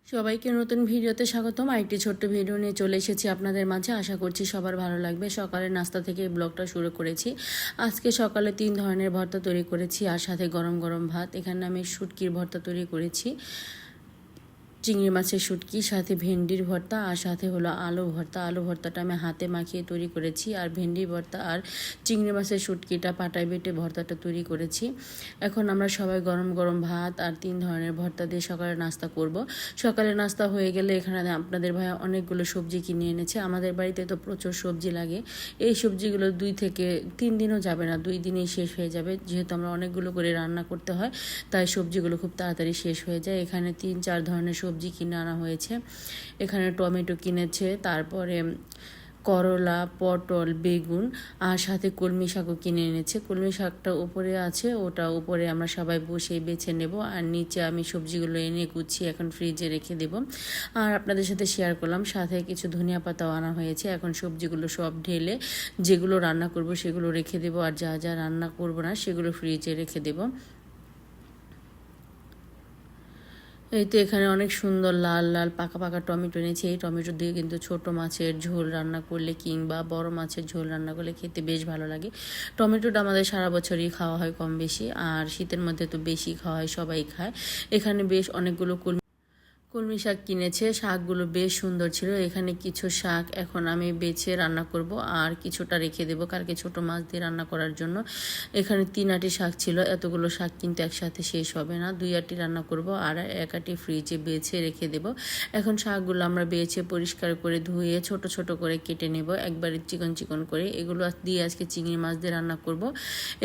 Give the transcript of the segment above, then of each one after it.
সবাইকে নতুন ভিডিওতে স্বাগতম। আরেকটি ছোট্ট ভিডিও নিয়ে চলে এসেছি আপনাদের মাঝে। আশা করছি সবার ভালো লাগবে। সকালের নাস্তা থেকে এই ব্লগটা শুরু করেছি। আজকে সকালে 3 ধরনের ভর্তা তৈরি করেছি আর সাথে গরম গরম ভাত। এখানে আমি শুটকির ভর্তা তৈরি করেছি, চিংড়ি মাছের শুটকি, সাথে ভেন্ডির ভর্তা আর সাথে হলো আলু ভর্তা। আলু ভর্তাটা আমি হাতে মাখিয়ে তৈরি করেছি আর ভেন্ডি ভর্তা আর চিংড়ি মাছের শুটকিটা পাটায় বেটে ভর্তাটা তৈরি করেছি। এখন আমরা সবাই গরম গরম ভাত আর 3 ধরনের ভর্তা দিয়ে সকালে নাস্তা করব। সকালে নাস্তা হয়ে গেলে এখানে আপনাদের ভাইয়া অনেকগুলো সবজি কিনে এনেছে। আমাদের বাড়িতে তো প্রচুর সবজি লাগে। এই সবজিগুলো 2 থেকে 3 দিনও যাবে না, 2 দিনেই শেষ হয়ে যাবে। যেহেতু আমরা অনেকগুলো করে রান্না করতে হয়, তাই সবজিগুলো খুব তাড়াতাড়ি শেষ হয়ে যায়। এখানে 3-4 ধরনের সবজি কিনে আনা হয়েছে। এখানে টমেটো কিনেছে, তারপরে করলা, পটল, বেগুন আর সাথে কলমি শাকও কিনে এনেছে। কলমি শাকটা উপরে আছে, ওটা উপরে আমরা সবাই বসে বেছে নেব। আর নিচে আমি সবজিগুলো এনে গুছিয়ে এখন ফ্রিজে রেখে দেব। আর আপনাদের সাথে শেয়ার করলাম, সাথে কিছু ধনিয়া পাতাও আনা হয়েছে। এখন সবজিগুলো সব ঢেলে যেগুলো রান্না করব সেগুলো রেখে দেব, আর যা যা রান্না করব না সেগুলো ফ্রিজে রেখে দেব। এই তো এখানে অনেক সুন্দর লাল লাল পাকা পাকা টমেটো এনেছি। এই টমেটো দিয়ে কিন্তু ছোট মাছের ঝোল রান্না করলে কিংবা বড় মাছের ঝোল রান্না করলে খেতে বেশ ভালো লাগে। টমেটোটা আমাদের সারা বছরই খাওয়া হয় কম বেশি, আর শীতের মধ্যে তো বেশি খাওয়া হয়, সবাই খায়। এখানে বেশ অনেকগুলো কলমি শাক কিনেছে। শাকগুলো বেশ সুন্দর ছিল। এখানে কিছু শাক এখন আমি বেছে রান্না করব আর কিছুটা রেখে দেব কালকে ছোট মাছ দিয়ে রান্না করার জন্য। এখানে 3 আটি শাক ছিল। এতগুলো শাক কিন্তু একসাথে শেষ হবে না, 2 আটি রান্না করব আর 1 আটি ফ্রিজে বেছে রেখে দেব। এখন শাকগুলো আমরা বেছে পরিষ্কার করে ধুয়ে ছোট ছোট করে কেটে নেব, একবারে চিকন চিকন করে। এগুলো দিয়ে আজকে চিংড়ি মাছ দিয়ে রান্না করব।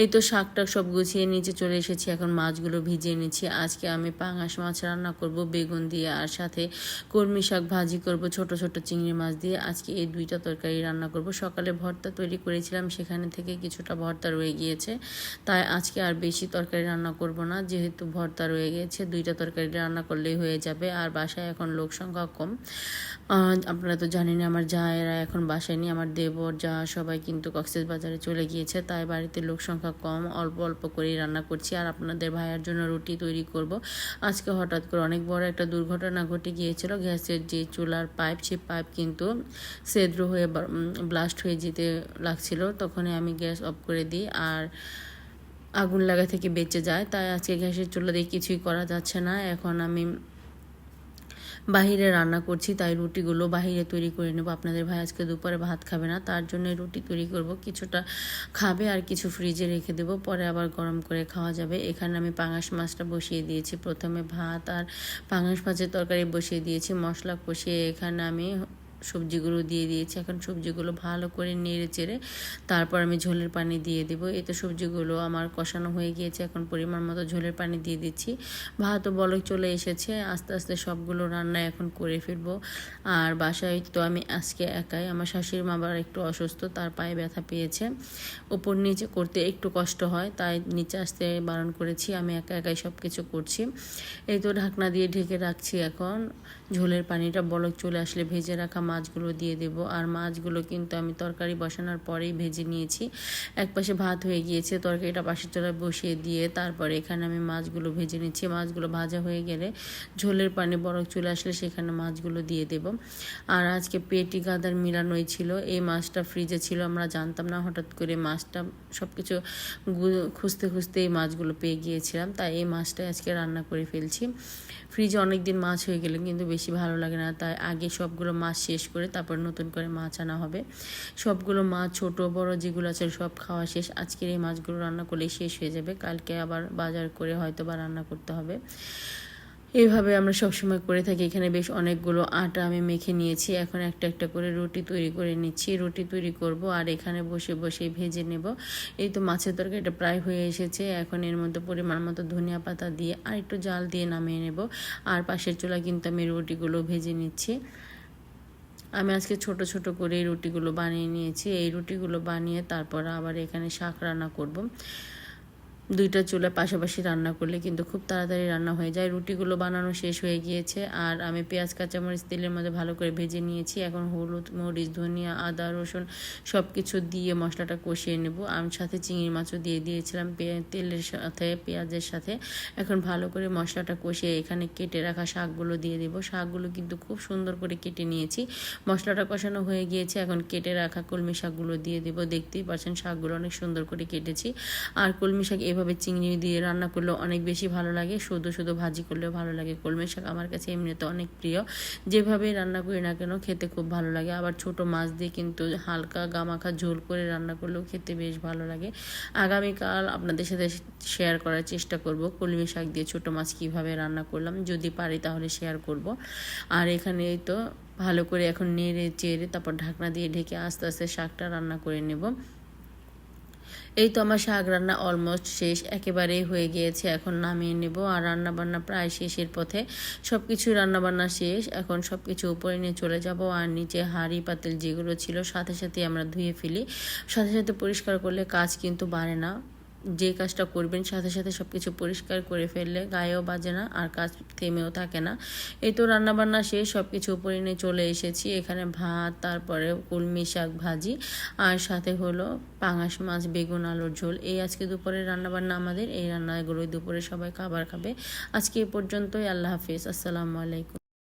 এই তো শাকটা সব গুছিয়ে নিচে চলে এসেছি। এখন মাছগুলো ভিজিয়ে নিচ্ছি। আজকে আমি পাঙাশ মাছ রান্না করব বেগুন দিয়ে, আর সাথে কলমি শাক ভাজি করব ছোট ছোট চিংড়ি মাছ দিয়ে। আজকে এই 2টা তরকারি রান্না করব। সকালে ভর্তা তৈরি করেছিলাম, সেখানে থেকে কিছুটা ভর্তা রয়ে গিয়েছে, তাই আজকে আর বেশি তরকারি রান্না করব না। যেহেতু ভর্তা রয়ে গেছে, 2টা তরকারি রান্না করলেই হয়ে যাবে। আর বাসায় এখন লোক সংখ্যা কম। আপনারা তো জানেন আমার জায়েরা এখন বাসায় নেই, আমার দেবর যা সবাই কিন্তু কক্সবাজারে চলে গিয়েছে, তাই বাড়িতে লোক সংখ্যা কম, অল্প অল্প করেই রান্না করছি। আর আপনাদের ভাইয়ার জন্য রুটি তৈরি করব। আজকে হঠাৎ করে অনেক বড় একটা দুর্ঘটনা ঘটে গিয়েছিল। গ্যাসের যে চুলার পাইপ, সেই পাইপ কিন্তু ছিদ্র হয়ে ব্লাস্ট হয়ে যেতে লাগছিল। তখনই আমি গ্যাস অফ করে দিই আর আগুন লাগা থেকে বেঁচে যায়। তাই আজকে গ্যাসের চুলা দিয়ে কিছুই করা যাচ্ছে না। এখন আমি বাহিরে রান্না করছি, তাই রুটিগুলো বাহিরে তৈরি করে নেব। আপনাদের ভাই আজকে দুপুরে ভাত খাবে না, তার জন্য রুটি তৈরি করব। কিছুটা খাবে আর কিছু ফ্রিজে রেখে দেব, পরে আবার গরম করে খাওয়া যাবে। এখানে আমি পাঙাশ মাছটা বসিয়ে দিয়েছি। প্রথমে ভাত আর পাঙাশ মাছের তরকারি বসিয়ে দিয়েছি, মশলা কষিয়ে এখানে আমি সবজিগুলো দিয়ে দিয়েছি। এখন সবজিগুলো ভালো করে নেড়ে চেড়ে তারপর আমি ঝোলের পানি দিয়ে দেবো। এই তো সবজিগুলো আমার কষানো হয়ে গিয়েছে, এখন পরিমাণ মতো ঝোলের পানি দিয়ে দিচ্ছি। ভাতও বলক চলে এসেছে। আস্তে আস্তে সবগুলো রান্না এখন করে ফেলবো। আর বাসায় তো আমি আজকে একাই, আমার শাশুড়ি মা আবার একটু অসুস্থ, তার পায়ে ব্যথা পেয়েছে। উপর নিচে করতে একটু কষ্ট হয়, তাই নিচে আসতে বারণ করেছি। আমি একা একাই সব কিছু করছি। এই তো ঢাকনা দিয়ে ঢেকে রাখছি। এখন ঝোলের পানিটা বলক চলে আসলে ভেজে রাখা মাছগুলো দিয়ে দেব। আর মাছগুলো কিন্তু আমি তরকারি বসানোর পরেই ভেজে নিয়েছি। এক পাশে ভাত হয়ে গিয়েছে, তরকারিটা পাশের চুলায় বসিয়ে দিয়ে তারপরে এখানে আমি মাছগুলো ভেজে নিচ্ছি। মাছগুলো ভাজা হয়ে গেলে ঝোলের পানি বরক চলে আসলে সেখানে মাছগুলো দিয়ে দেব। আর আজকে পেটি গাদার মিলানোই ছিল। এই মাছটা ফ্রিজে ছিল, আমরা জানতাম না। হঠাৎ করে মাছটা সব কিছু খুঁজতে খুঁজতে এই মাছগুলো পেয়ে গিয়েছিলাম, তাই এই মাছটাই আজকে রান্না করে ফেলছি। ফ্রিজে অনেক দিন মাছ হয়ে গেলে কিন্তু বেশি ভালো লাগে না, তাই আগে সবগুলো মাছ শেষ করে তারপর নতুন করে মাছ আনা হবে। সবগুলো মাছ ছোট বড় যেগুলো আছে সব খাওয়া শেষ। আজকের এই মাছগুলো রান্না করলেই শেষ হয়ে যাবে, কালকে আবার বাজার করে হয়তো বা রান্না করতে হবে। এইভাবে আমরা সবসময় করে থাকি। এখানে বেশ অনেকগুলো আটা আমি মেখে নিয়েছি। এখন একটা একটা করে রুটি তৈরি করে নিচ্ছি। রুটি তৈরি করব আর এখানে বসে বসে ভেজে নেব। এই তো মাছের তরকারিটা প্রায় হয়ে এসেছে। এখন এর মধ্যে পরিমাণ মতো ধনিয়া পাতা দিয়ে আর একটু জাল দিয়ে নামিয়ে নেব। আর পাশের চুলা কিন্তু আমি রুটিগুলো ভেজে নিচ্ছি। আমি আজকে ছোট ছোট করে এই রুটিগুলো বানিয়ে নিয়েছি। এই রুটিগুলো বানিয়ে তারপর আবার এখানে শাক রান্না করব। দুইটা চুলা পাশাপাশি রান্না করলে কিন্তু খুব তাড়াতাড়ি রান্না হয়ে যায়। রুটিগুলো বানানো শেষ হয়ে গিয়েছে, আর আমি পেঁয়াজ কাঁচামরিচ তেলের মধ্যে ভালো করে ভেজে নিয়েছি। এখন হলুদ, মরিচ, ধনিয়া, আদা, রসুন সব কিছু দিয়ে মশলাটা কষিয়ে নেব। আমি সাথে চিংড়ি মাছও দিয়ে দিয়েছিলাম তেলের সাথে, পেঁয়াজের সাথে। এখন ভালো করে মশলাটা কষিয়ে এখানে কেটে রাখা শাকগুলো দিয়ে দেব। শাকগুলো কিন্তু খুব সুন্দর করে কেটে নিয়েছি। মশলাটা কষানো হয়ে গিয়েছে, এখন কেটে রাখা কলমি শাকগুলো দিয়ে দেব। দেখতেই পাচ্ছেন শাকগুলো অনেক সুন্দর করে কেটেছি। আর কলমি শাক এভাবে চিংড়ি দিয়ে রান্না করলেও অনেক বেশি ভালো লাগে, শুধু শুধু ভাজি করলেও ভালো লাগে। কলমি শাক আমার কাছে এমনিতে অনেক প্রিয়, যেভাবেই রান্না করি না কেন খেতে খুব ভালো লাগে। আবার ছোট মাছ দিয়ে কিন্তু হালকা গামাখা ঝোল করে রান্না করলেও খেতে বেশ ভালো লাগে। আগামীকাল আপনাদের সাথে শেয়ার করার চেষ্টা করব কলমি শাক দিয়ে ছোট মাছ কিভাবে রান্না করলাম, যদি পারি তাহলে শেয়ার করব। আর এখানে তো ভালো করে এখন নেড়ে চেড়ে তারপর ঢাকনা দিয়ে ঢেকে আস্তে আস্তে শাকটা রান্না করে নেব। এই তো আমার শাক রান্না অলমোস্ট শেষ, একেবারেই হয়ে গিয়েছে। এখন নামিয়ে নেব। আর রান্নাবান্না প্রায় শেষের পথে, সব কিছু রান্নাবান্না শেষ। এখন সব কিছু উপরে নিয়ে চলে যাব। আর নিচে হাঁড়ি পাতিল যেগুলো ছিল সাথে সাথে আমরা ধুয়ে ফেলি। সাথে সাথে পরিষ্কার করলে কাজ কিন্তু বাড়ে না। যে কাজটা করবেন সাথে সাথে সব কিছু পরিষ্কার করে ফেললে গায়েও বাজে না, আর কাজ থেমেও থাকে না। এই তো রান্নাবান্না শেষ, সব কিছু উপরে নিয়ে চলে এসেছি। এখানে ভাত, তারপরে কলমি শাক ভাজি, আর সাথে হলো পাঙাশ মাছ, বেগুন, আলুর ঝোল। এই আজকে দুপুরের রান্নাবান্না আমাদের। এই রান্নাগুলোই দুপুরে সবাই খাবার খাবে। আজকে এ পর্যন্তই। আল্লাহ হাফিজ, আসসালামু আলাইকুম।